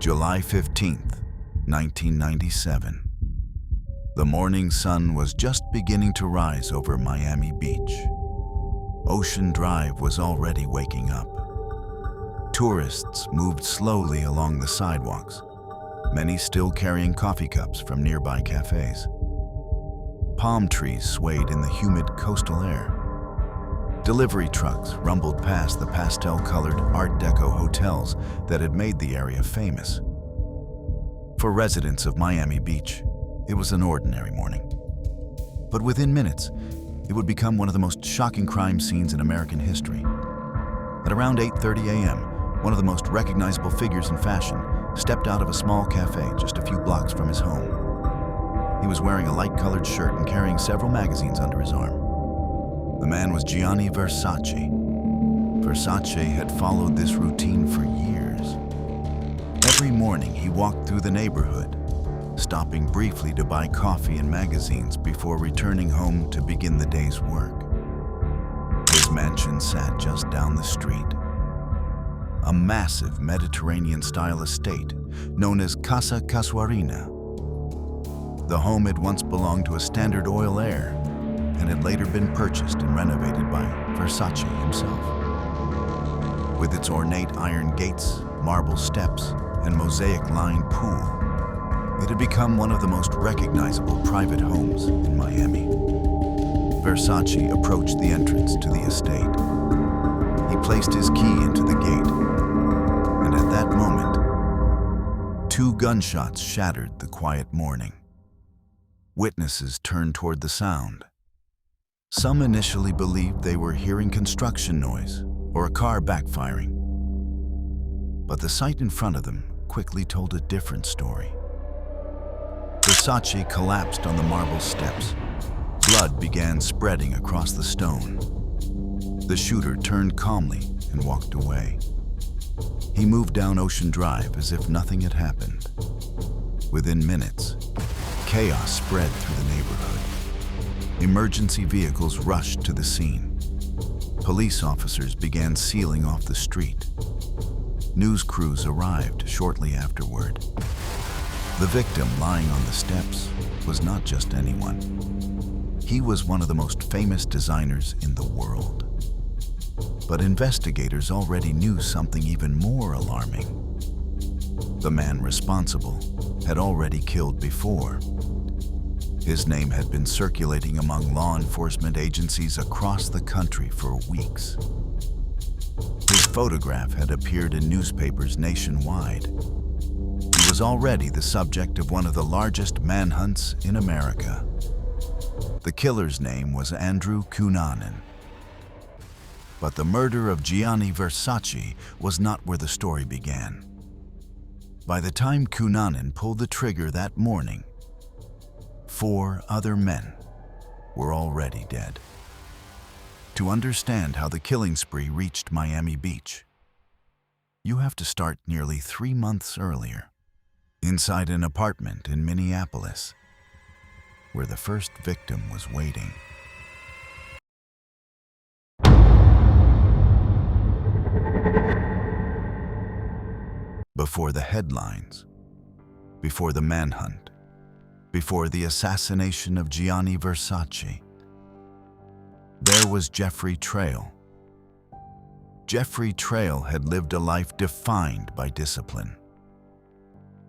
July 15th, 1997. The morning sun was just beginning to rise over Miami Beach. Ocean Drive was already waking up. Tourists moved slowly along the sidewalks, many still carrying coffee cups from nearby cafes. Palm trees swayed in the humid coastal air. Delivery trucks rumbled past the pastel-colored Art Deco hotels that had made the area famous. For residents of Miami Beach, it was an ordinary morning. But within minutes, it would become one of the most shocking crime scenes in American history. At around 8:30 a.m., one of the most recognizable figures in fashion stepped out of a small cafe just a few blocks from his home. He was wearing a light-colored shirt and carrying several magazines under his arm. The man was Gianni Versace. Versace had followed this routine for years. Every morning he walked through the neighborhood, stopping briefly to buy coffee and magazines before returning home to begin the day's work. His mansion sat just down the street. A massive Mediterranean-style estate known as Casa Casuarina. The home had once belonged to a Standard Oil heir and had later been purchased and renovated by Versace himself. With its ornate iron gates, marble steps, and mosaic-lined pool, it had become one of the most recognizable private homes in Miami. Versace approached the entrance to the estate. He placed his key into the gate, and at that moment, 2 gunshots shattered the quiet morning. Witnesses turned toward the sound. Some initially believed they were hearing construction noise or a car backfiring. But the sight in front of them quickly told a different story. Versace collapsed on the marble steps. Blood began spreading across the stone. The shooter turned calmly and walked away. He moved down Ocean Drive as if nothing had happened. Within minutes, chaos spread through the neighborhood. Emergency vehicles rushed to the scene. Police officers began sealing off the street. News crews arrived shortly afterward. The victim lying on the steps was not just anyone. He was one of the most famous designers in the world. But investigators already knew something even more alarming. The man responsible had already killed before. His name had been circulating among law enforcement agencies across the country for weeks. His photograph had appeared in newspapers nationwide. He was already the subject of one of the largest manhunts in America. The killer's name was Andrew Cunanan. But the murder of Gianni Versace was not where the story began. By the time Cunanan pulled the trigger that morning, 4 other men were already dead. To understand how the killing spree reached Miami Beach, you have to start nearly 3 months earlier, inside an apartment in Minneapolis, where the first victim was waiting. Before the headlines, before the manhunt, before the assassination of Gianni Versace, there was Jeffrey Trail. Jeffrey Trail had lived a life defined by discipline.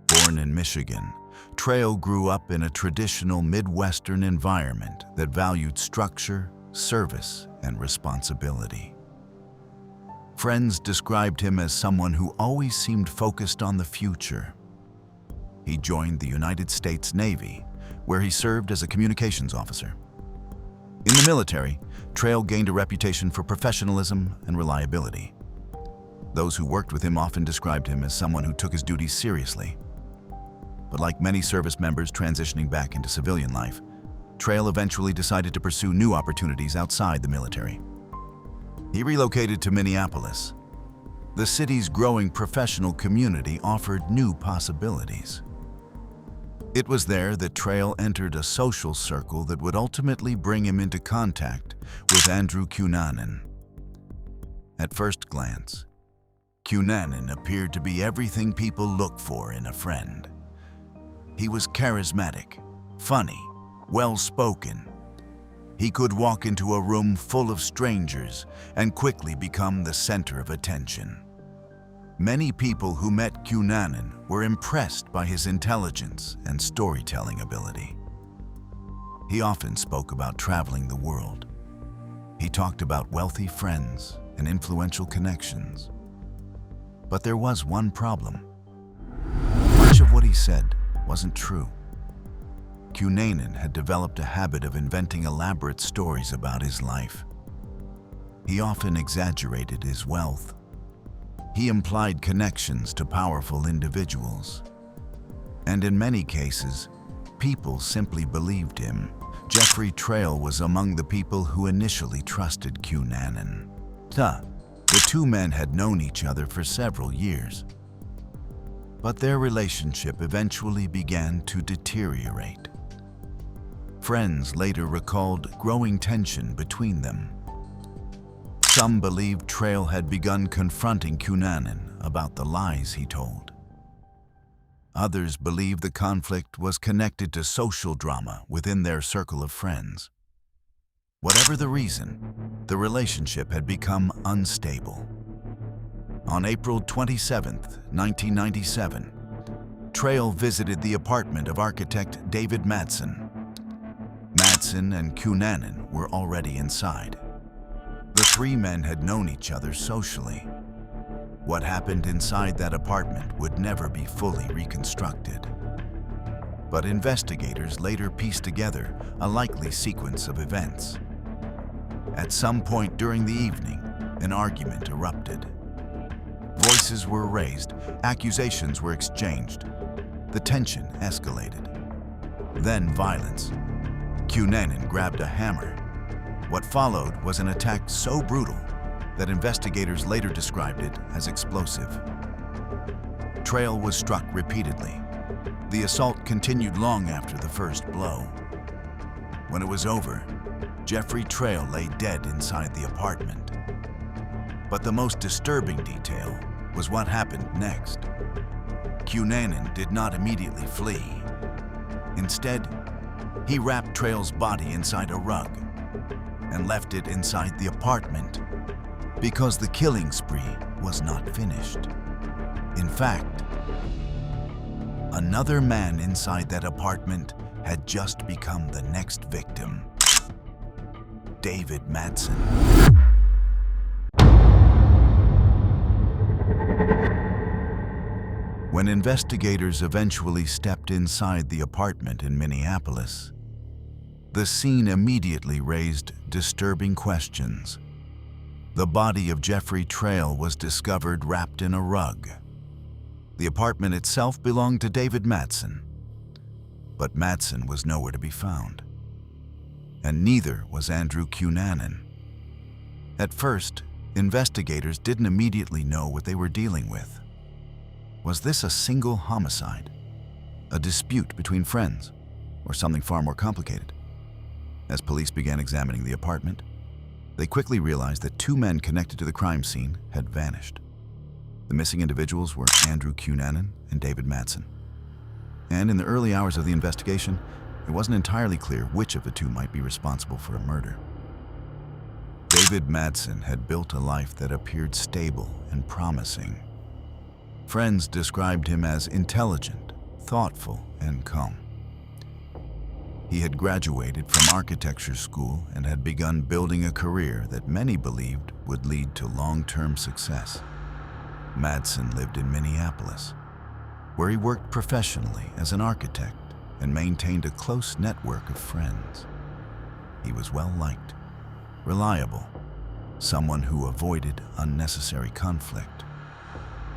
Born in Michigan, Trail grew up in a traditional Midwestern environment that valued structure, service, and responsibility. Friends described him as someone who always seemed focused on the future. He joined the United States Navy, where he served as a communications officer. In the military, Trail gained a reputation for professionalism and reliability. Those who worked with him often described him as someone who took his duties seriously. But like many service members transitioning back into civilian life, Trail eventually decided to pursue new opportunities outside the military. He relocated to Minneapolis. The city's growing professional community offered new possibilities. It was there that Trail entered a social circle that would ultimately bring him into contact with Andrew Cunanan. At first glance, Cunanan appeared to be everything people look for in a friend. He was charismatic, funny, well-spoken. He could walk into a room full of strangers and quickly become the center of attention. Many people who met Cunanan were impressed by his intelligence and storytelling ability. He often spoke about traveling the world. He talked about wealthy friends and influential connections. But there was one problem. Much of what he said wasn't true. Cunanan had developed a habit of inventing elaborate stories about his life. He often exaggerated his wealth. He implied connections to powerful individuals. And in many cases, people simply believed him. Jeffrey Trail was among the people who initially trusted Cunanan. The two men had known each other for several years. But their relationship eventually began to deteriorate. Friends later recalled growing tension between them. Some believed Trail had begun confronting Cunanan about the lies he told. Others believed the conflict was connected to social drama within their circle of friends. Whatever the reason, the relationship had become unstable. On April 27, 1997, Trail visited the apartment of architect David Madson. Madson and Cunanan were already inside. The three men had known each other socially. What happened inside that apartment would never be fully reconstructed. But investigators later pieced together a likely sequence of events. At some point during the evening, an argument erupted. Voices were raised, accusations were exchanged. The tension escalated. Then violence. Cunanan grabbed a hammer. What followed was an attack so brutal that investigators later described it as explosive. Trail was struck repeatedly. The assault continued long after the first blow. When it was over, Jeffrey Trail lay dead inside the apartment. But the most disturbing detail was what happened next. Cunanan did not immediately flee. Instead, he wrapped Trail's body inside a rug and left it inside the apartment because the killing spree was not finished. In fact, another man inside that apartment had just become the next victim. David Madson. When investigators eventually stepped inside the apartment in Minneapolis, the scene immediately raised disturbing questions. The body of Jeffrey Trail was discovered wrapped in a rug. The apartment itself belonged to David Madson, but Madson was nowhere to be found. And neither was Andrew Cunanan. At first, investigators didn't immediately know what they were dealing with. Was this a single homicide, a dispute between friends, or something far more complicated? As police began examining the apartment, they quickly realized that two men connected to the crime scene had vanished. The missing individuals were Andrew Cunanan and David Madson. And in the early hours of the investigation, it wasn't entirely clear which of the two might be responsible for a murder. David Madson had built a life that appeared stable and promising. Friends described him as intelligent, thoughtful, and calm. He had graduated from architecture school and had begun building a career that many believed would lead to long-term success. Madson lived in Minneapolis, where he worked professionally as an architect and maintained a close network of friends. He was well-liked, reliable, someone who avoided unnecessary conflict.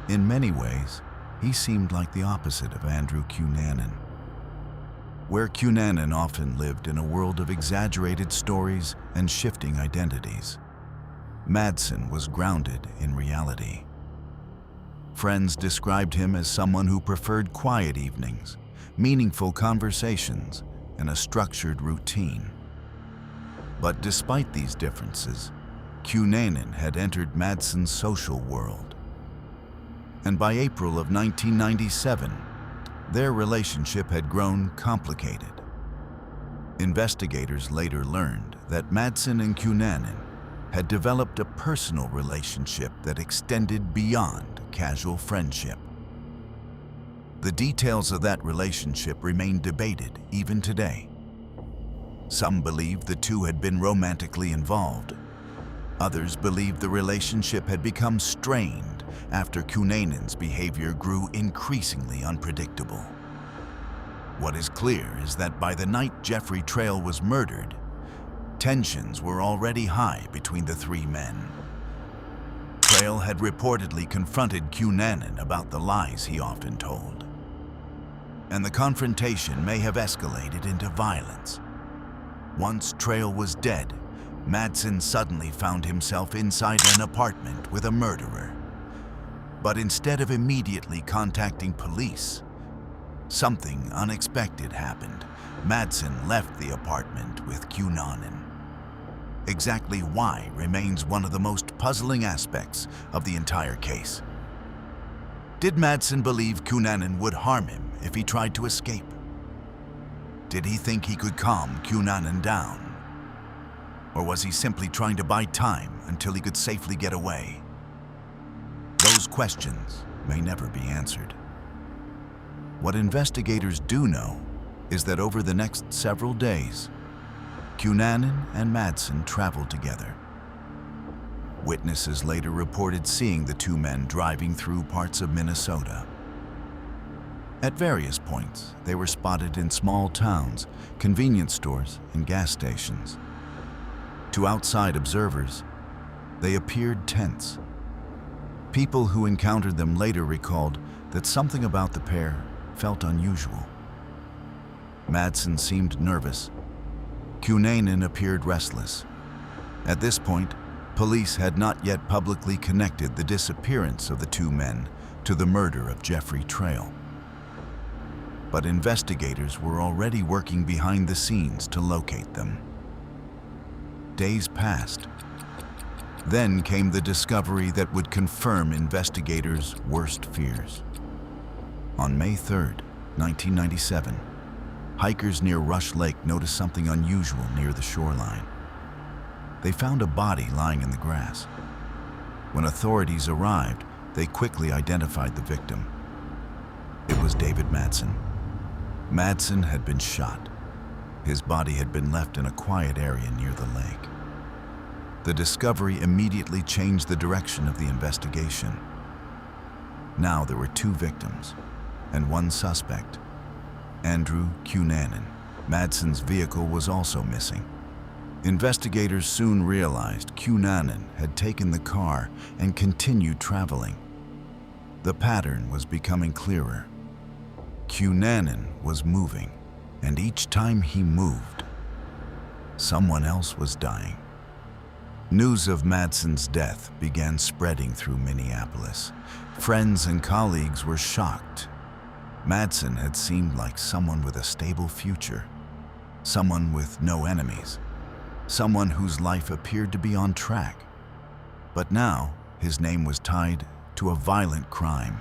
In many ways, he seemed like the opposite of Andrew Cunanan. Where Cunanan often lived in a world of exaggerated stories and shifting identities, Madson was grounded in reality. Friends described him as someone who preferred quiet evenings, meaningful conversations, and a structured routine. But despite these differences, Cunanan had entered Madson's social world. and by April of 1997, their relationship had grown complicated. Investigators later learned that Madson and Cunanan had developed a personal relationship that extended beyond casual friendship. The details of that relationship remain debated even today. Some believe the two had been romantically involved. Others believe the relationship had become strained after Cunanan's behavior grew increasingly unpredictable. What is clear is that by the night Jeffrey Trail was murdered, tensions were already high between the three men. Trail had reportedly confronted Cunanan about the lies he often told, and the confrontation may have escalated into violence. Once Trail was dead, Madson suddenly found himself inside an apartment with a murderer. But instead of immediately contacting police, something unexpected happened. Madson left the apartment with Cunanan. Exactly why remains one of the most puzzling aspects of the entire case. Did Madson believe Cunanan would harm him if he tried to escape? Did he think he could calm Cunanan down? Or was he simply trying to buy time until he could safely get away? Those questions may never be answered. What investigators do know is that over the next several days, Cunanan and Madson traveled together. Witnesses later reported seeing the two men driving through parts of Minnesota. At various points, they were spotted in small towns, convenience stores, and gas stations. To outside observers, they appeared tense. People who encountered them later recalled that something about the pair felt unusual. Madson seemed nervous. Cunanan appeared restless. At this point, police had not yet publicly connected the disappearance of the two men to the murder of Jeffrey Trail. But investigators were already working behind the scenes to locate them. Days passed. Then came the discovery that would confirm investigators' worst fears. On May 3rd, 1997, hikers near Rush Lake noticed something unusual near the shoreline. They found a body lying in the grass. When authorities arrived, they quickly identified the victim. It was David Madson. Madson had been shot. His body had been left in a quiet area near the lake. The discovery immediately changed the direction of the investigation. Now there were two victims and one suspect, Andrew Cunanan. Madson's vehicle was also missing. Investigators soon realized Cunanan had taken the car and continued traveling. The pattern was becoming clearer. Cunanan was moving, and each time he moved, someone else was dying. News of Madson's death began spreading through Minneapolis. Friends and colleagues were shocked. Madson had seemed like someone with a stable future, someone with no enemies, someone whose life appeared to be on track. But now, his name was tied to a violent crime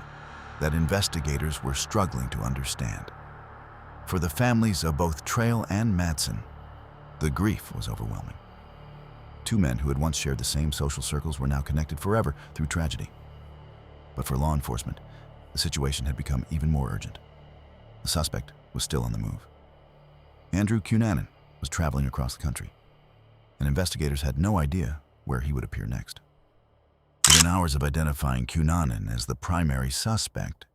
that investigators were struggling to understand. For the families of both Trail and Madson, the grief was overwhelming. Two men who had once shared the same social circles were now connected forever through tragedy. But for law enforcement, the situation had become even more urgent. The suspect was still on the move. Andrew Cunanan was traveling across the country, and investigators had no idea where he would appear next. Within hours of identifying Cunanan as the primary suspect,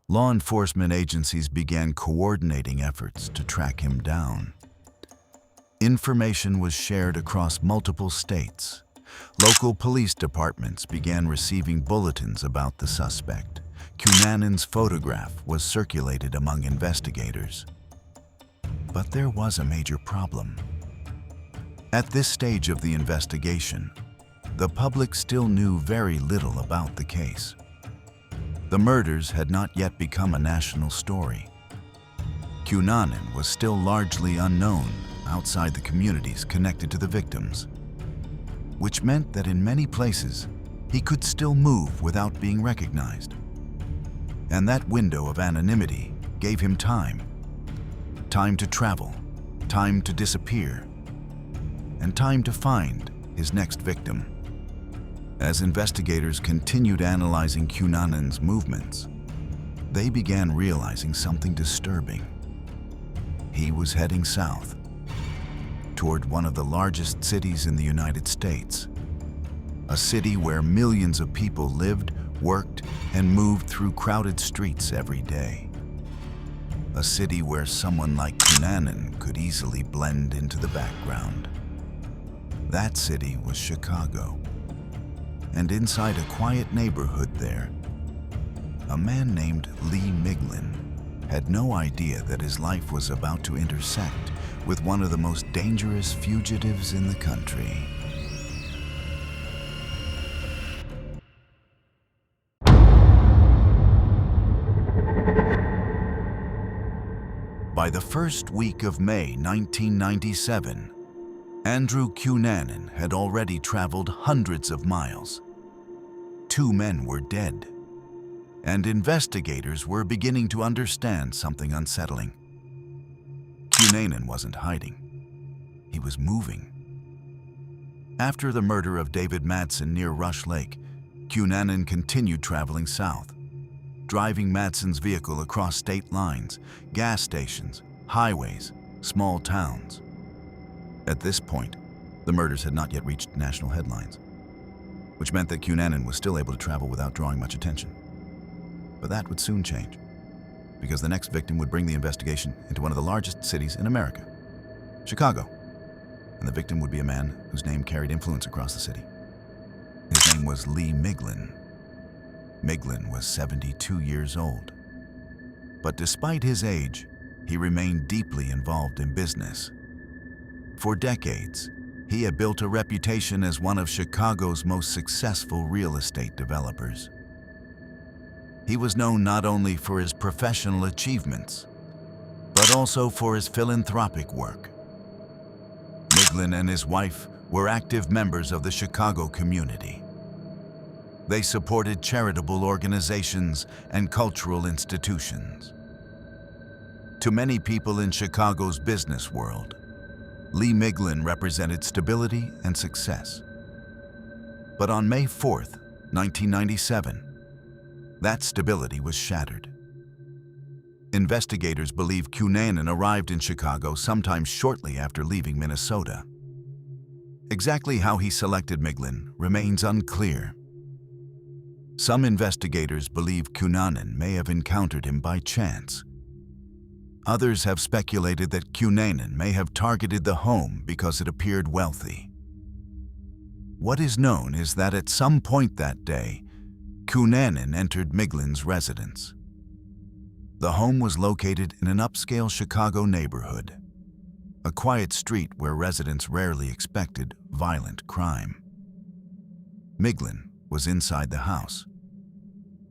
law enforcement agencies began coordinating efforts to track him down. Information was shared across multiple states. Local police departments began receiving bulletins about the suspect. Cunanan's photograph was circulated among investigators. But there was a major problem. At this stage of the investigation, the public still knew very little about the case. The murders had not yet become a national story. Cunanan was still largely unknown outside the communities connected to the victims, which meant that in many places, he could still move without being recognized. And that window of anonymity gave him time. Time to travel, time to disappear, and time to find his next victim. As investigators continued analyzing Cunanan's movements, they began realizing something disturbing. He was heading south, toward one of the largest cities in the United States, a city where millions of people lived, worked, and moved through crowded streets every day. A city where someone like Cunanan could easily blend into the background. That city was Chicago. And inside a quiet neighborhood there, a man named Lee Miglin had no idea that his life was about to intersect with one of the most dangerous fugitives in the country. By the first week of May 1997, Andrew Cunanan had already traveled hundreds of miles. 2 men were dead, and investigators were beginning to understand something unsettling. Cunanan wasn't hiding. He was moving. After the murder of David Madson near Rush Lake, Cunanan continued traveling south, driving Madson's vehicle across state lines, gas stations, highways, small towns. At this point, the murders had not yet reached national headlines, which meant that Cunanan was still able to travel without drawing much attention. But that would soon change, because the next victim would bring the investigation into one of the largest cities in America, Chicago. And the victim would be a man whose name carried influence across the city. His name was Lee Miglin. Miglin was 72 years old. But despite his age, he remained deeply involved in business. For decades, he had built a reputation as one of Chicago's most successful real estate developers. He was known not only for his professional achievements, but also for his philanthropic work. Miglin and his wife were active members of the Chicago community. They supported charitable organizations and cultural institutions. To many people in Chicago's business world, Lee Miglin represented stability and success. But on May 4th, 1997, that stability was shattered. Investigators believe Cunanan arrived in Chicago sometime shortly after leaving Minnesota. Exactly how he selected Miglin remains unclear. Some investigators believe Cunanan may have encountered him by chance. Others have speculated that Cunanan may have targeted the home because it appeared wealthy. What is known is that at some point that day, Cunanan entered Miglin's residence. The home was located in an upscale Chicago neighborhood, a quiet street where residents rarely expected violent crime. Miglin was inside the house.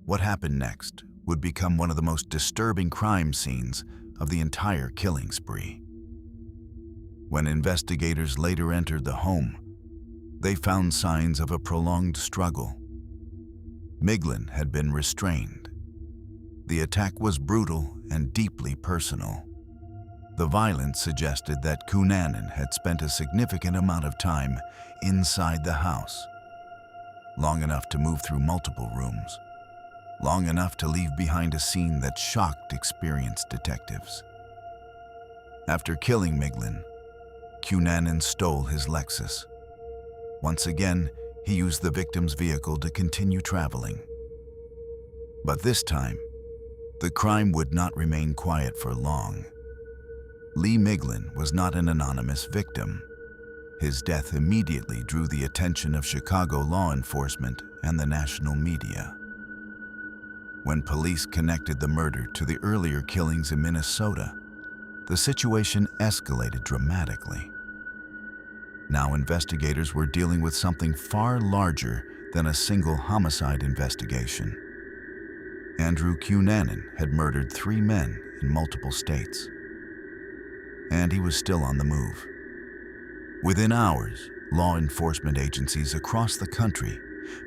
What happened next would become one of the most disturbing crime scenes of the entire killing spree. When investigators later entered the home, they found signs of a prolonged struggle. Miglin had been restrained. The attack was brutal and deeply personal. The violence suggested that Cunanan had spent a significant amount of time inside the house, long enough to move through multiple rooms, long enough to leave behind a scene that shocked experienced detectives. After killing Miglin, Cunanan stole his Lexus. Once again, he used the victim's vehicle to continue traveling. But this time, the crime would not remain quiet for long. Lee Miglin was not an anonymous victim. His death immediately drew the attention of Chicago law enforcement and the national media. When police connected the murder to the earlier killings in Minnesota, the situation escalated dramatically. Now investigators were dealing with something far larger than a single homicide investigation. Andrew Cunanan had murdered 3 men in multiple states, and he was still on the move. Within hours, law enforcement agencies across the country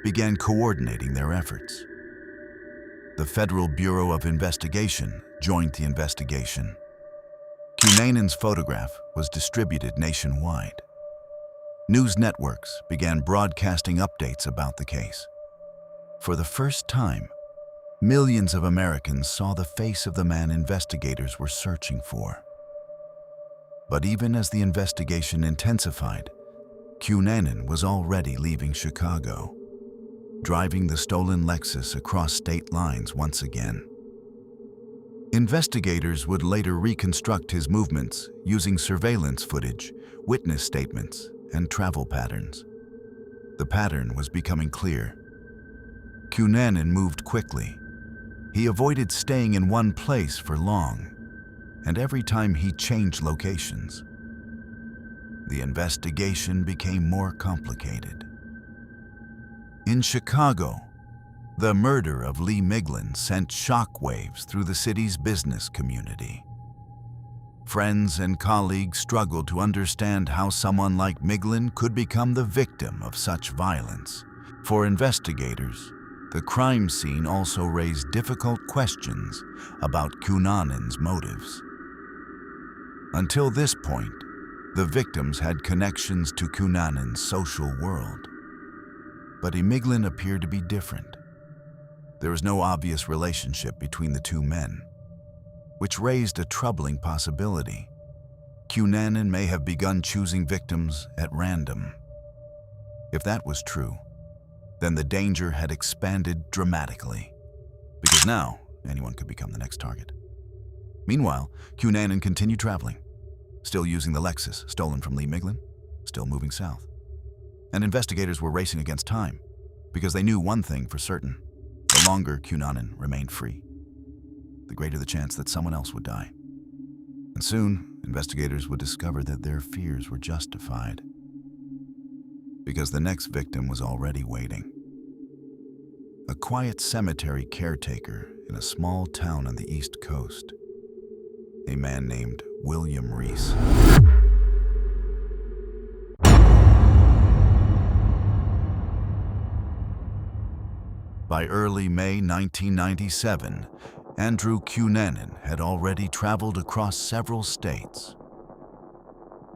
began coordinating their efforts. The Federal Bureau of Investigation joined the investigation. Cunanan's photograph was distributed nationwide. News networks began broadcasting updates about the case. For the first time, millions of Americans saw the face of the man investigators were searching for. But even as the investigation intensified, Cunanan was already leaving Chicago, driving the stolen Lexus across state lines once again. Investigators would later reconstruct his movements using surveillance footage, witness statements, and travel patterns. The pattern was becoming clear. Cunanan moved quickly. He avoided staying in one place for long, and every time he changed locations, the investigation became more complicated. In Chicago, the murder of Lee Miglin sent shockwaves through the city's business community. Friends and colleagues struggled to understand how someone like Miglin could become the victim of such violence. For investigators, the crime scene also raised difficult questions about Cunanan's motives. Until this point, the victims had connections to Cunanan's social world. But Miglin appeared to be different. There was no obvious relationship between the two men, which raised a troubling possibility. Cunanan may have begun choosing victims at random. If that was true, then the danger had expanded dramatically, because now anyone could become the next target. Meanwhile, Cunanan continued traveling, still using the Lexus stolen from Lee Miglin, still moving south. And investigators were racing against time, because they knew one thing for certain: the longer Cunanan remained free, the greater the chance that someone else would die. And soon, investigators would discover that their fears were justified, because the next victim was already waiting. A quiet cemetery caretaker in a small town on the East Coast. A man named William Reese. By early May 1997, Andrew Cunanan had already traveled across several states.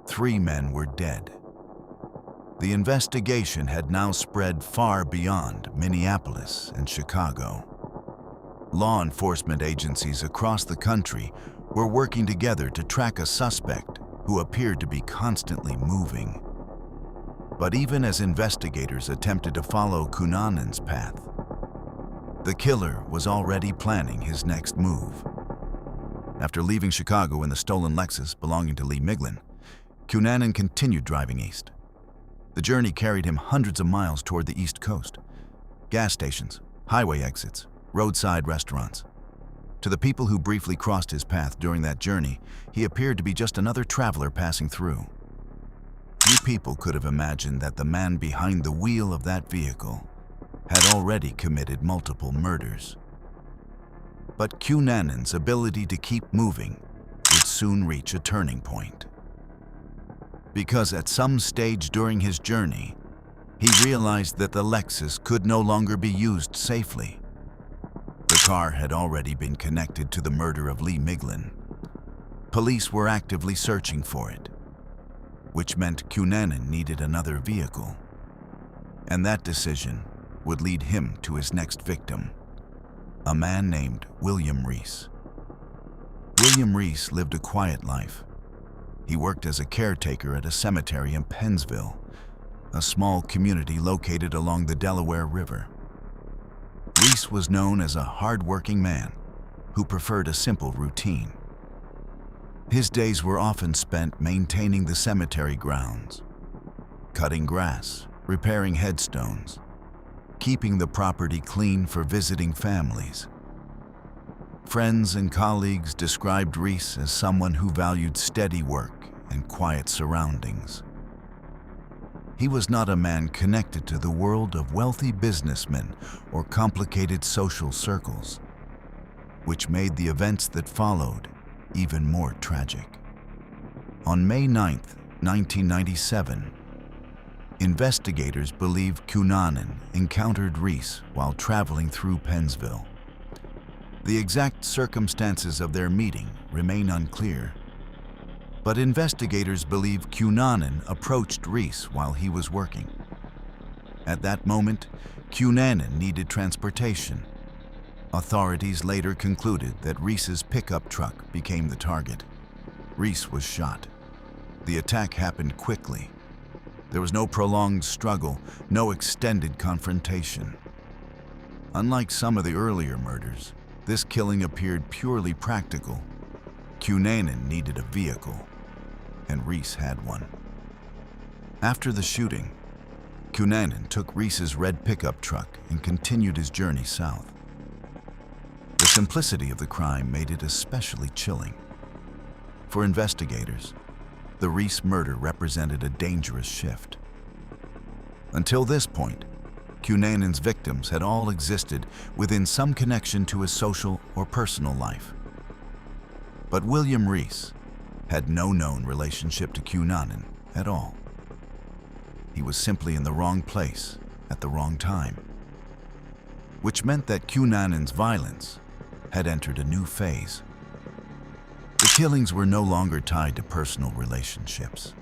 3 men were dead. The investigation had now spread far beyond Minneapolis and Chicago. Law enforcement agencies across the country were working together to track a suspect who appeared to be constantly moving. But even as investigators attempted to follow Cunanan's path, the killer was already planning his next move. After leaving Chicago in the stolen Lexus belonging to Lee Miglin, Cunanan continued driving east. The journey carried him hundreds of miles toward the East Coast. Gas stations, highway exits, roadside restaurants. To the people who briefly crossed his path during that journey, he appeared to be just another traveler passing through. Few people could have imagined that the man behind the wheel of that vehicle had already committed multiple murders. But Cunanan's ability to keep moving would soon reach a turning point. Because at some stage during his journey, he realized that the Lexus could no longer be used safely. The car had already been connected to the murder of Lee Miglin. Police were actively searching for it, which meant Cunanan needed another vehicle. And that decision would lead him to his next victim, a man named William Reese. William Reese lived a quiet life. He worked as a caretaker at a cemetery in Pennsville, a small community located along the Delaware River. Reese was known as a hard-working man who preferred a simple routine. His days were often spent maintaining the cemetery grounds, cutting grass, repairing headstones, keeping the property clean for visiting families. Friends and colleagues described Reese as someone who valued steady work and quiet surroundings. He was not a man connected to the world of wealthy businessmen or complicated social circles, which made the events that followed even more tragic. On May 9, 1997, investigators believe Cunanan encountered Reese while traveling through Pennsville. The exact circumstances of their meeting remain unclear, but investigators believe Cunanan approached Reese while he was working. At that moment, Cunanan needed transportation. Authorities later concluded that Reese's pickup truck became the target. Reese was shot. The attack happened quickly. There was no prolonged struggle, no extended confrontation. Unlike some of the earlier murders, this killing appeared purely practical. Cunanan needed a vehicle, and Reese had one. After the shooting, Cunanan took Reese's red pickup truck and continued his journey south. The simplicity of the crime made it especially chilling. For investigators, the Reese murder represented a dangerous shift. Until this point, Cunanan's victims had all existed within some connection to his social or personal life. But William Reese had no known relationship to Cunanan at all. He was simply in the wrong place at the wrong time, which meant that Cunanan's violence had entered a new phase. The killings were no longer tied to personal relationships.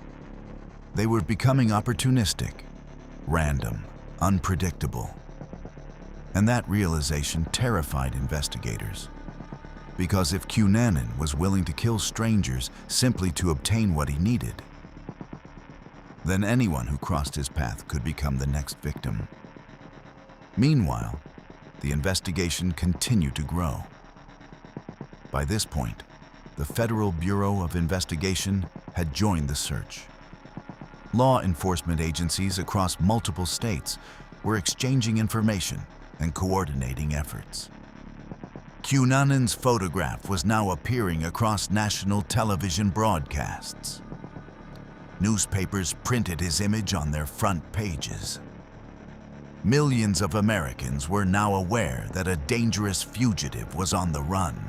They were becoming opportunistic, random, unpredictable. And that realization terrified investigators. Because if Cunanan was willing to kill strangers simply to obtain what he needed, then anyone who crossed his path could become the next victim. Meanwhile, the investigation continued to grow. By this point, the Federal Bureau of Investigation had joined the search. Law enforcement agencies across multiple states were exchanging information and coordinating efforts. Cunanan's photograph was now appearing across national television broadcasts. Newspapers printed his image on their front pages. Millions of Americans were now aware that a dangerous fugitive was on the run.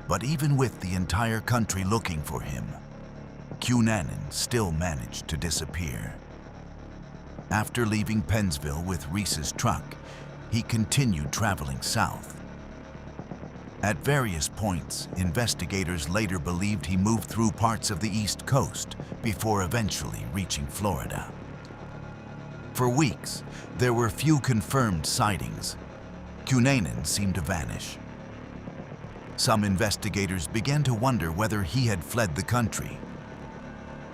But even with the entire country looking for him, Cunanan still managed to disappear. After leaving Pennsville with Reese's truck, he continued traveling south. At various points, investigators later believed he moved through parts of the East Coast before eventually reaching Florida. For weeks, there were few confirmed sightings. Cunanan seemed to vanish. Some investigators began to wonder whether he had fled the country.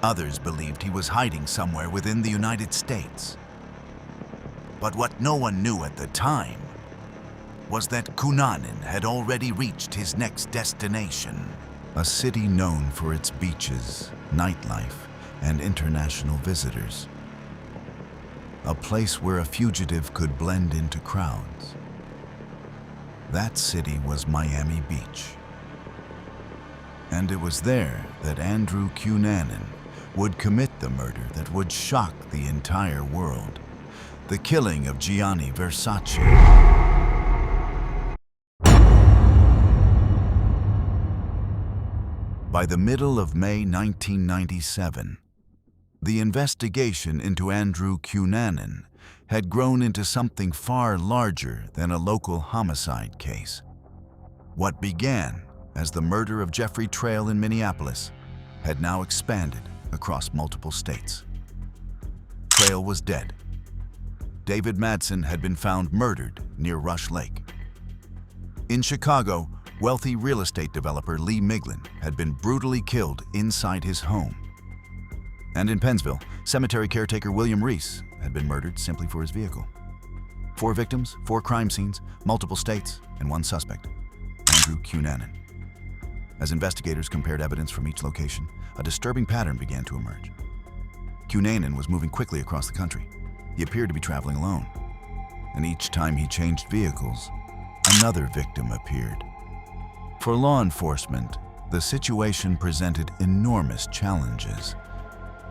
Others believed he was hiding somewhere within the United States. But what no one knew at the time was that Cunanan had already reached his next destination, a city known for its beaches, nightlife, and international visitors. A place where a fugitive could blend into crowds. That city was Miami Beach. And it was there that Andrew Cunanan would commit the murder that would shock the entire world, the killing of Gianni Versace. By the middle of May 1997, the investigation into Andrew Cunanan had grown into something far larger than a local homicide case. What began as the murder of Jeffrey Trail in Minneapolis had now expanded across multiple states. Trail was dead. David Madson had been found murdered near Rush Lake. In Chicago, wealthy real estate developer Lee Miglin had been brutally killed inside his home. And in Pennsville, cemetery caretaker William Reese had been murdered simply for his vehicle. 4 victims, 4 crime scenes, multiple states, and 1 suspect, Andrew Cunanan. As investigators compared evidence from each location, a disturbing pattern began to emerge. Cunanan was moving quickly across the country. He appeared to be traveling alone. And each time he changed vehicles, another victim appeared. For law enforcement, the situation presented enormous challenges.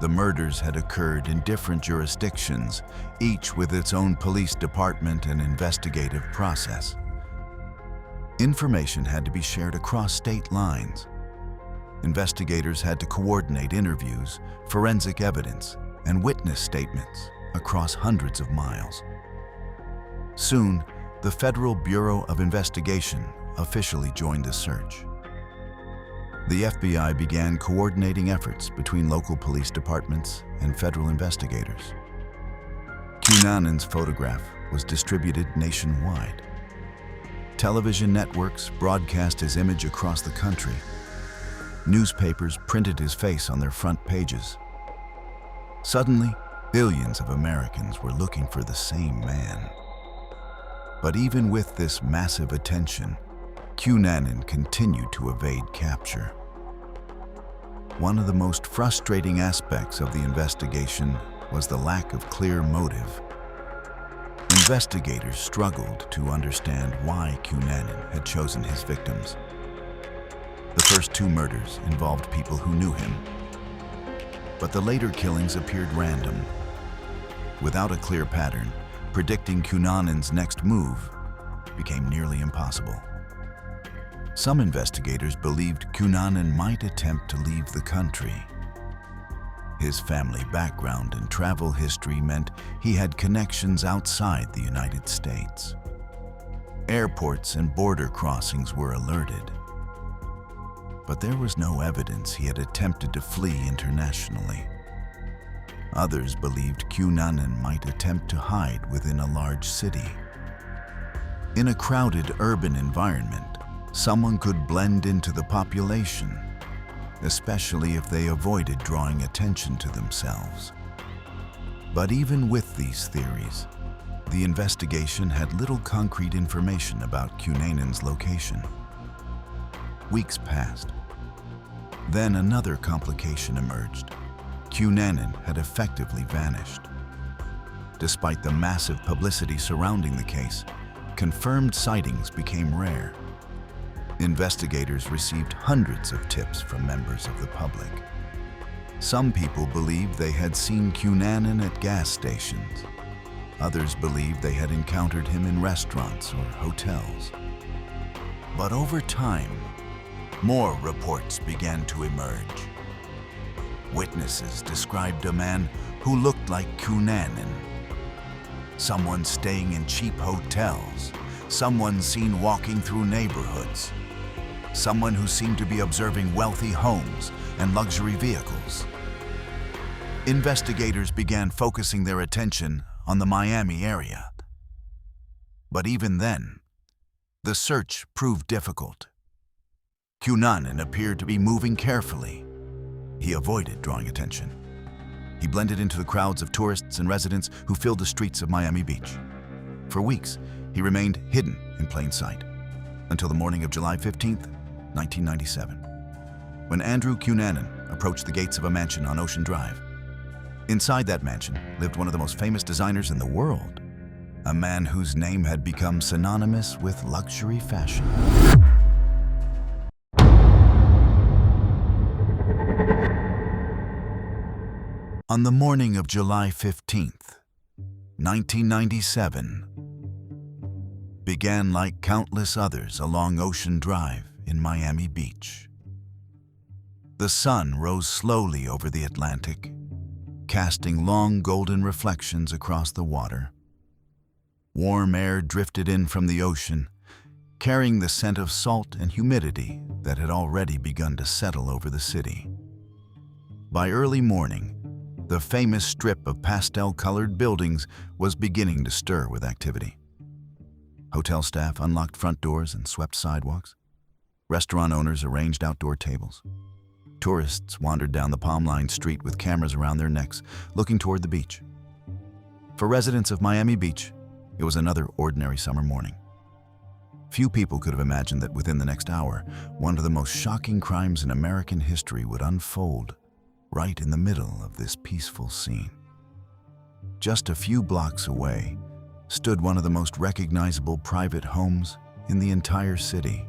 The murders had occurred in different jurisdictions, each with its own police department and investigative process. Information had to be shared across state lines. Investigators had to coordinate interviews, forensic evidence, and witness statements across hundreds of miles. Soon, the Federal Bureau of Investigation officially joined the search. The FBI began coordinating efforts between local police departments and federal investigators. Cunanan's photograph was distributed nationwide. Television networks broadcast his image across the country. Newspapers printed his face on their front pages. Suddenly, billions of Americans were looking for the same man. But even with this massive attention, Cunanan continued to evade capture. One of the most frustrating aspects of the investigation was the lack of clear motive. Investigators struggled to understand why Cunanan had chosen his victims. The first 2 murders involved people who knew him, but the later killings appeared random. Without a clear pattern, predicting Cunanan's next move became nearly impossible. Some investigators believed Cunanan might attempt to leave the country. His family background and travel history meant he had connections outside the United States. Airports and border crossings were alerted, but there was no evidence he had attempted to flee internationally. Others believed Cunanan might attempt to hide within a large city. In a crowded urban environment, someone could blend into the population, especially if they avoided drawing attention to themselves. But even with these theories, the investigation had little concrete information about Cunanan's location. Weeks passed. Then another complication emerged. Cunanan had effectively vanished. Despite the massive publicity surrounding the case, confirmed sightings became rare. Investigators received hundreds of tips from members of the public. Some people believed they had seen Cunanan at gas stations. Others believed they had encountered him in restaurants or hotels. But over time, more reports began to emerge. Witnesses described a man who looked like Cunanan. Someone staying in cheap hotels. Someone seen walking through neighborhoods. Someone who seemed to be observing wealthy homes and luxury vehicles. Investigators began focusing their attention on the Miami area. But even then, the search proved difficult. Cunanan appeared to be moving carefully. He avoided drawing attention. He blended into the crowds of tourists and residents who filled the streets of Miami Beach. For weeks, he remained hidden in plain sight, until the morning of July 15th, 1997, when Andrew Cunanan approached the gates of a mansion on Ocean Drive. Inside that mansion lived one of the most famous designers in the world, a man whose name had become synonymous with luxury fashion. On the morning of July 15th, 1997, began like countless others along Ocean Drive in Miami Beach. The sun rose slowly over the Atlantic, casting long golden reflections across the water. Warm air drifted in from the ocean, carrying the scent of salt and humidity that had already begun to settle over the city. By early morning, the famous strip of pastel-colored buildings was beginning to stir with activity. Hotel staff unlocked front doors and swept sidewalks. Restaurant owners arranged outdoor tables. Tourists wandered down the palm-lined street with cameras around their necks, looking toward the beach. For residents of Miami Beach, it was another ordinary summer morning. Few people could have imagined that within the next hour, one of the most shocking crimes in American history would unfold right in the middle of this peaceful scene. Just a few blocks away stood one of the most recognizable private homes in the entire city.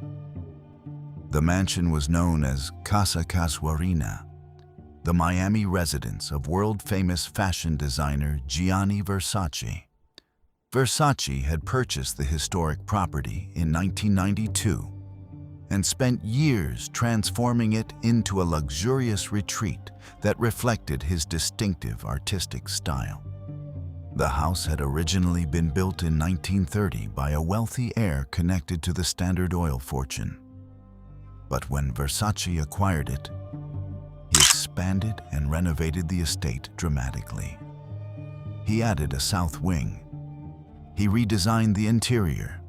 The mansion was known as Casa Casuarina, the Miami residence of world-famous fashion designer Gianni Versace. Versace had purchased the historic property in 1992 and spent years transforming it into a luxurious retreat that reflected his distinctive artistic style. The house had originally been built in 1930 by a wealthy heir connected to the Standard Oil fortune. But when Versace acquired it, he expanded and renovated the estate dramatically. He added a south wing, he redesigned the interior,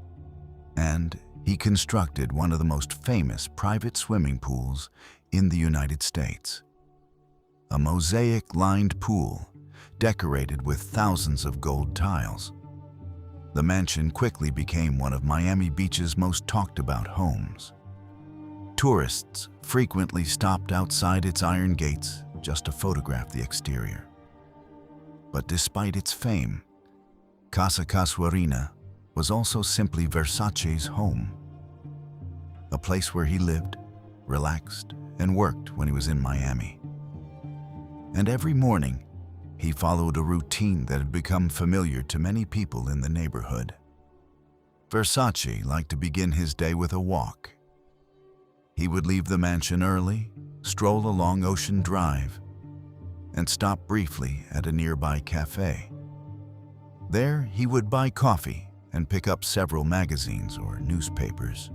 and he constructed one of the most famous private swimming pools in the United States. A mosaic-lined pool decorated with thousands of gold tiles. The mansion quickly became one of Miami Beach's most talked-about homes. Tourists frequently stopped outside its iron gates just to photograph the exterior. But despite its fame, Casa Casuarina was also simply Versace's home. A place where he lived, relaxed, and worked when he was in Miami. And every morning, he followed a routine that had become familiar to many people in the neighborhood. Versace liked to begin his day with a walk. He would leave the mansion early, stroll along Ocean Drive, and stop briefly at a nearby cafe. There, he would buy coffee and pick up several magazines or newspapers.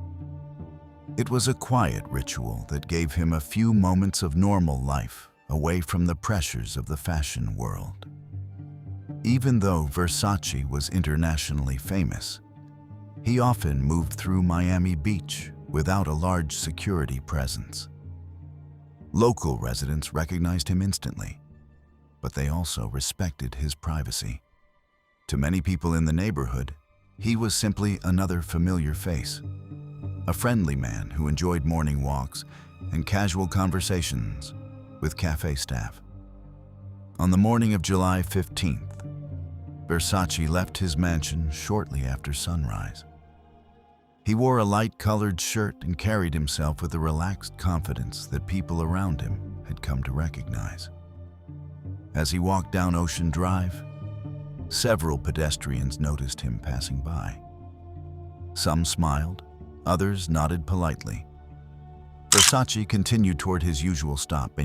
It was a quiet ritual that gave him a few moments of normal life away from the pressures of the fashion world. Even though Versace was internationally famous, he often moved through Miami Beach without a large security presence. Local residents recognized him instantly, but they also respected his privacy. To many people in the neighborhood, he was simply another familiar face, a friendly man who enjoyed morning walks and casual conversations with cafe staff. On the morning of July 15th, Versace left his mansion shortly after sunrise. He wore a light-colored shirt and carried himself with a relaxed confidence that people around him had come to recognize. As he walked down Ocean Drive, several pedestrians noticed him passing by. Some smiled, others nodded politely. Versace continued toward his usual stop,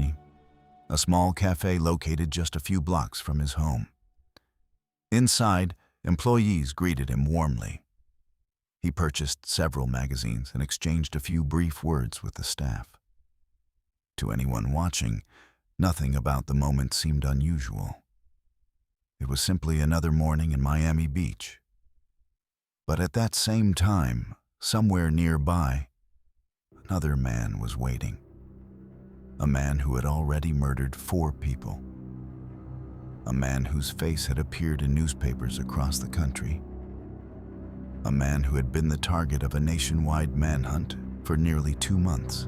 a small cafe located just a few blocks from his home. Inside, employees greeted him warmly. He purchased several magazines and exchanged a few brief words with the staff. To anyone watching, nothing about the moment seemed unusual. It was simply another morning in Miami Beach. But at that same time, somewhere nearby, another man was waiting. A man who had already murdered 4 people. A man whose face had appeared in newspapers across the country. A man who had been the target of a nationwide manhunt for nearly 2 months.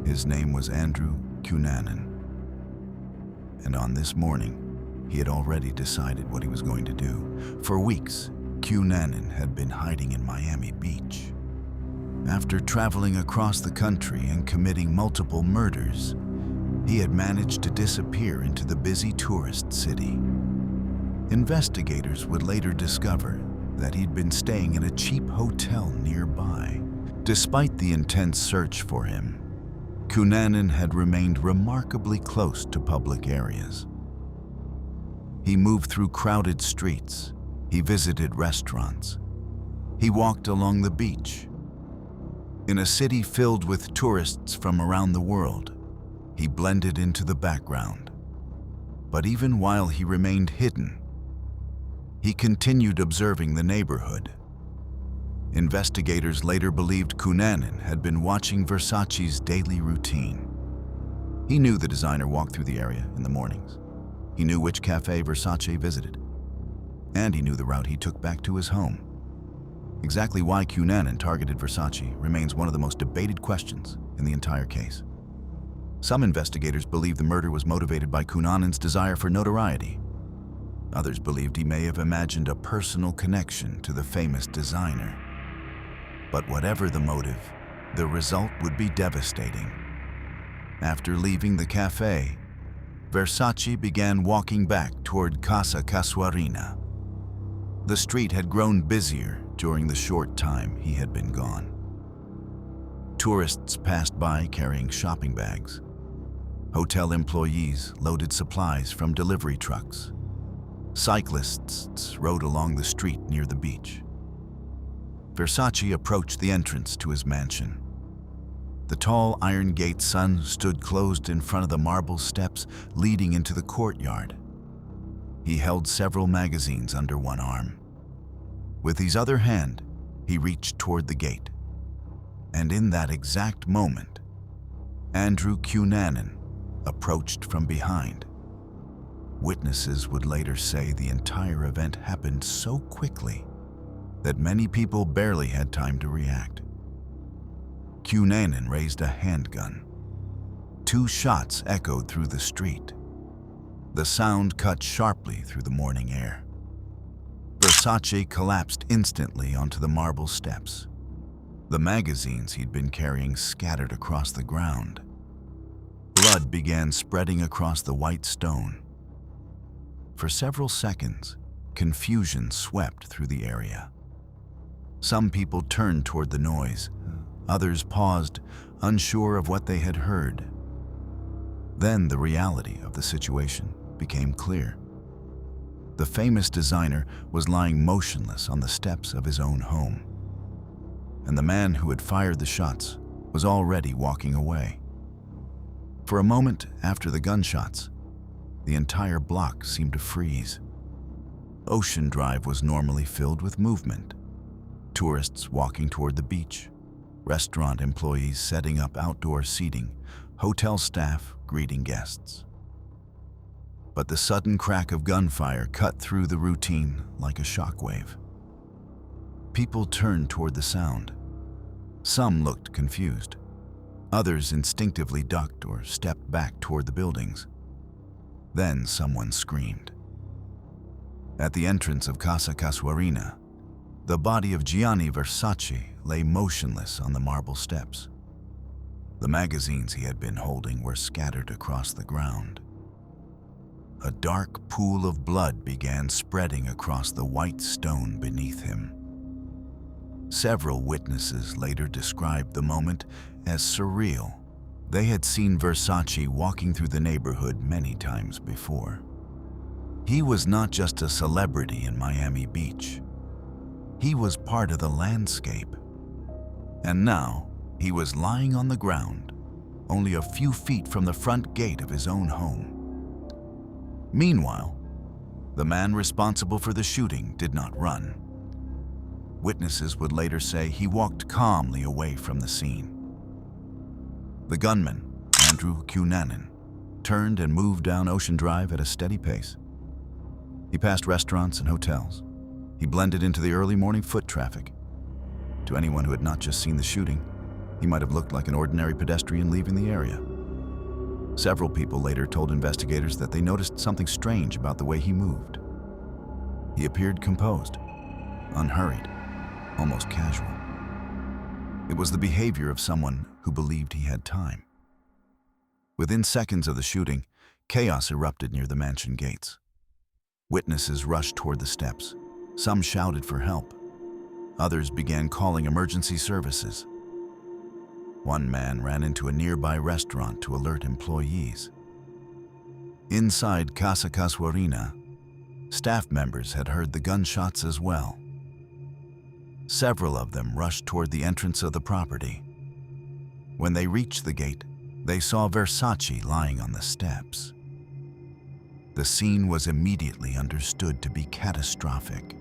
His name was Andrew Cunanan. And on this morning, he had already decided what he was going to do. For weeks, Cunanan had been hiding in Miami Beach. After traveling across the country and committing multiple murders, he had managed to disappear into the busy tourist city. Investigators would later discover that he'd been staying in a cheap hotel nearby. Despite the intense search for him, Cunanan had remained remarkably close to public areas. He moved through crowded streets, he visited restaurants, he walked along the beach. In a city filled with tourists from around the world, he blended into the background. But even while he remained hidden, he continued observing the neighborhood. Investigators later believed Cunanan had been watching Versace's daily routine. He knew the designer walked through the area in the mornings. He knew which cafe Versace visited. And he knew the route he took back to his home. Exactly why Cunanan targeted Versace remains one of the most debated questions in the entire case. Some investigators believe the murder was motivated by Cunanan's desire for notoriety. Others believed he may have imagined a personal connection to the famous designer. But whatever the motive, the result would be devastating. After leaving the cafe, Versace began walking back toward Casa Casuarina. The street had grown busier during the short time he had been gone. Tourists passed by carrying shopping bags. Hotel employees loaded supplies from delivery trucks. Cyclists rode along the street near the beach. Versace approached the entrance to his mansion. The tall iron gate stood closed in front of the marble steps leading into the courtyard. He held several magazines under one arm. With his other hand, he reached toward the gate. And in that exact moment, Andrew Cunanan approached from behind. Witnesses would later say the entire event happened so quickly that many people barely had time to react. Cunanan raised a handgun. 2 shots echoed through the street. The sound cut sharply through the morning air. Versace collapsed instantly onto the marble steps. The magazines he'd been carrying scattered across the ground. Blood began spreading across the white stone. For several seconds, confusion swept through the area. Some people turned toward the noise. Others paused, unsure of what they had heard. Then the reality of the situation became clear. The famous designer was lying motionless on the steps of his own home. And the man who had fired the shots was already walking away. For a moment after the gunshots, the entire block seemed to freeze. Ocean Drive was normally filled with movement. Tourists walking toward the beach, restaurant employees setting up outdoor seating, hotel staff greeting guests. But the sudden crack of gunfire cut through the routine like a shockwave. People turned toward the sound. Some looked confused. Others instinctively ducked or stepped back toward the buildings. Then someone screamed. At the entrance of Casa Casuarina, the body of Gianni Versace lay motionless on the marble steps. The magazines he had been holding were scattered across the ground. A dark pool of blood began spreading across the white stone beneath him. Several witnesses later described the moment as surreal. They had seen Versace walking through the neighborhood many times before. He was not just a celebrity in Miami Beach. He was part of the landscape. And now, he was lying on the ground, only a few feet from the front gate of his own home. Meanwhile, the man responsible for the shooting did not run. Witnesses would later say he walked calmly away from the scene. The gunman, Andrew Cunanan, turned and moved down Ocean Drive at a steady pace. He passed restaurants and hotels. He blended into the early morning foot traffic. To anyone who had not just seen the shooting, he might have looked like an ordinary pedestrian leaving the area. Several people later told investigators that they noticed something strange about the way he moved. He appeared composed, unhurried, almost casual. It was the behavior of someone who believed he had time. Within seconds of the shooting, chaos erupted near the mansion gates. Witnesses rushed toward the steps. Some shouted for help. Others began calling emergency services. One man ran into a nearby restaurant to alert employees. Inside Casa Casuarina, staff members had heard the gunshots as well. Several of them rushed toward the entrance of the property. When they reached the gate, they saw Versace lying on the steps. The scene was immediately understood to be catastrophic.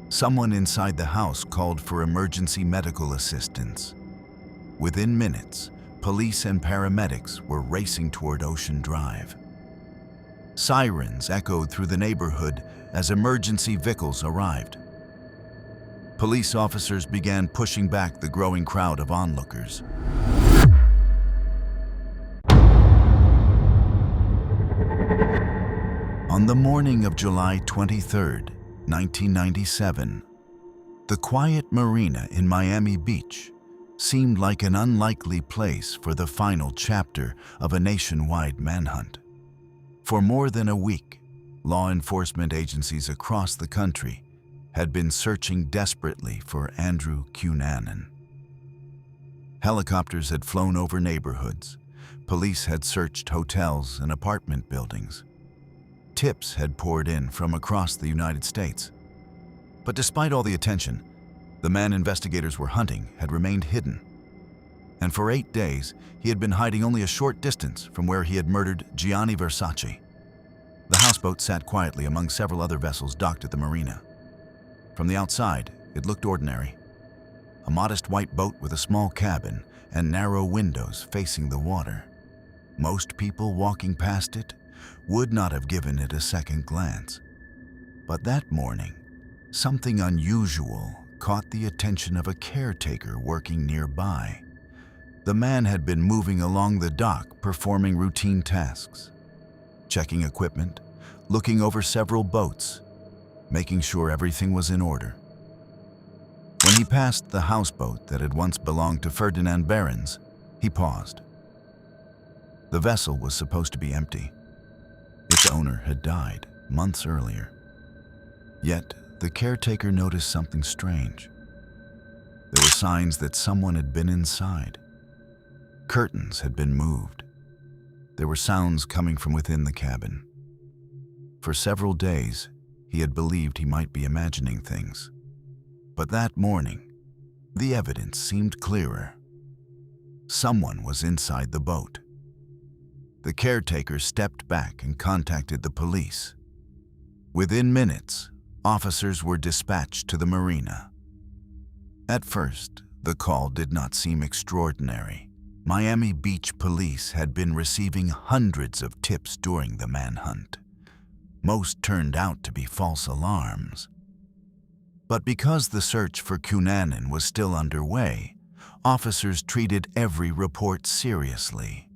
Someone inside the house called for emergency medical assistance. Within minutes, police and paramedics were racing toward Ocean Drive. Sirens echoed through the neighborhood as emergency vehicles arrived. Police officers began pushing back the growing crowd of onlookers. On the morning of July 23, 1997, the quiet marina in Miami Beach seemed like an unlikely place for the final chapter of a nationwide manhunt. For more than a week, law enforcement agencies across the country had been searching desperately for Andrew Cunanan. Helicopters had flown over neighborhoods. Police had searched hotels and apartment buildings. tips had poured in from across the United States. But despite all the attention, the man investigators were hunting had remained hidden. And for 8 days, he had been hiding only a short distance from where he had murdered Gianni Versace. The houseboat sat quietly among several other vessels docked at the marina. From the outside, it looked ordinary. A modest white boat with a small cabin and narrow windows facing the water. Most people walking past it would not have given it a second glance. But that morning, something unusual caught the attention of a caretaker working nearby. The man had been moving along the dock performing routine tasks, checking equipment, looking over several boats, making sure everything was in order. When he passed the houseboat that had once belonged to Ferdinand Behrens, he paused. The vessel was supposed to be empty. Its owner had died months earlier. Yet, the caretaker noticed something strange. There were signs that someone had been inside. Curtains had been moved. There were sounds coming from within the cabin. For several days, he had believed he might be imagining things. But that morning, the evidence seemed clearer. Someone was inside the boat. The caretaker stepped back and contacted the police. Within minutes, officers were dispatched to the marina. At first, the call did not seem extraordinary. Miami Beach police had been receiving hundreds of tips during the manhunt. Most turned out to be false alarms. But because the search for Cunanan was still underway, officers treated every report seriously.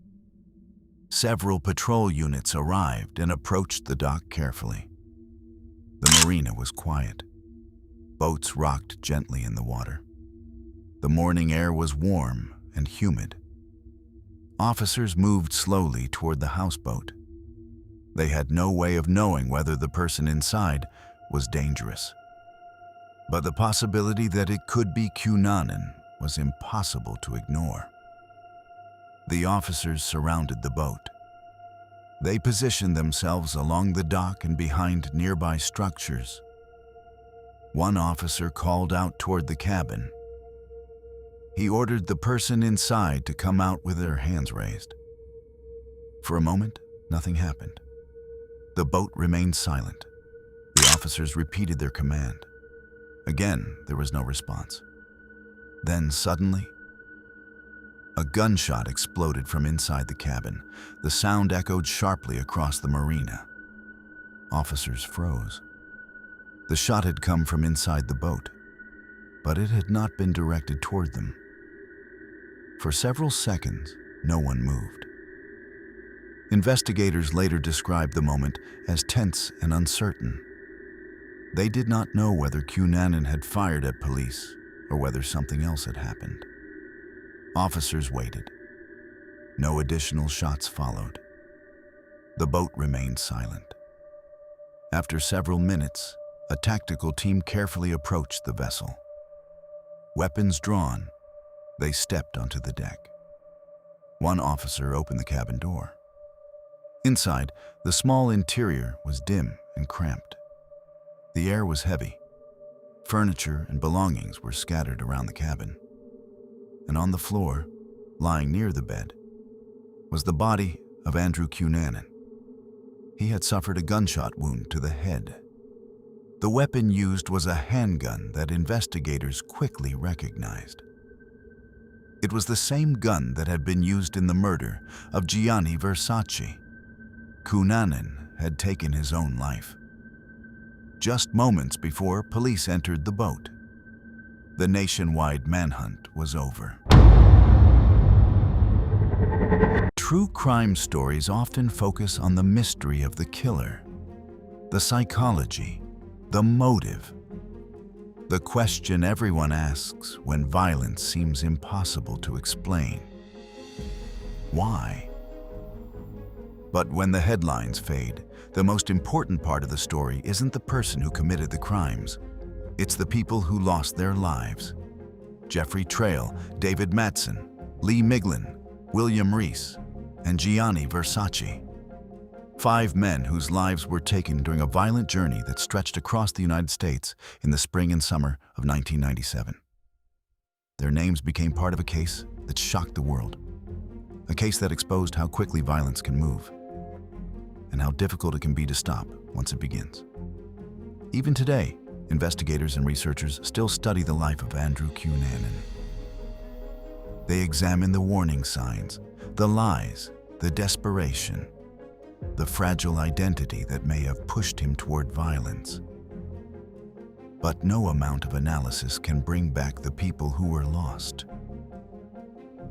Several patrol units arrived and approached the dock carefully. The marina was quiet. Boats rocked gently in the water. The morning air was warm and humid. Officers moved slowly toward the houseboat. They had no way of knowing whether the person inside was dangerous. But the possibility that it could be Cunanan was impossible to ignore. The officers surrounded the boat. They positioned themselves along the dock and behind nearby structures. One officer called out toward the cabin. He ordered the person inside to come out with their hands raised. For a moment, nothing happened. The boat remained silent. The officers repeated their command. Again, there was no response. Then suddenly, a gunshot exploded from inside the cabin. The sound echoed sharply across the marina. Officers froze. The shot had come from inside the boat, but it had not been directed toward them. For several seconds, no one moved. Investigators later described the moment as tense and uncertain. They did not know whether Cunanan had fired at police or whether something else had happened. Officers waited. No additional shots followed. The boat remained silent. After several minutes, a tactical team carefully approached the vessel. Weapons drawn, they stepped onto the deck. One officer opened the cabin door. Inside, the small interior was dim and cramped. The air was heavy. Furniture and belongings were scattered around the cabin. And on the floor, lying near the bed, was the body of Andrew Cunanan. He had suffered a gunshot wound to the head. The weapon used was a handgun that investigators quickly recognized. It was the same gun that had been used in the murder of Gianni Versace. Cunanan had taken his own life. Just moments before police entered the boat, the nationwide manhunt was over. True crime stories often focus on the mystery of the killer, the psychology, the motive. The question everyone asks when violence seems impossible to explain. Why? But when the headlines fade, the most important part of the story isn't the person who committed the crimes. It's the people who lost their lives. Jeffrey Trail, David Madson, Miglin, William Reese, and Gianni Versace. 5 men whose lives were taken during a violent journey that stretched across the United States in the spring and summer of 1997. Their names became part of a case that shocked the world, a case that exposed how quickly violence can move and how difficult it can be to stop once it begins. Even today, investigators and researchers still study the life of Andrew Cunanan. They examine the warning signs, the lies, the desperation, the fragile identity that may have pushed him toward violence. But no amount of analysis can bring back the people who were lost.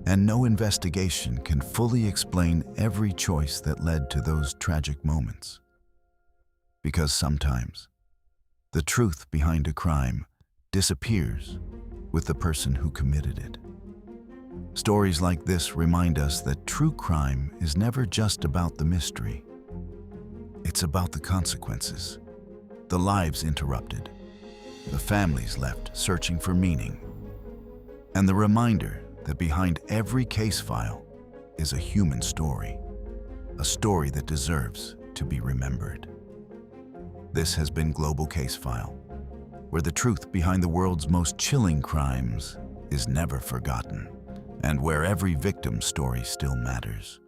And no investigation can fully explain every choice that led to those tragic moments. Because sometimes, the truth behind a crime disappears with the person who committed it. Stories like this remind us that true crime is never just about the mystery. It's about the consequences, the lives interrupted, the families left searching for meaning, and the reminder that behind every case file is a human story, a story that deserves to be remembered. This has been Global Casefile, where the truth behind the world's most chilling crimes is never forgotten, and where every victim's story still matters.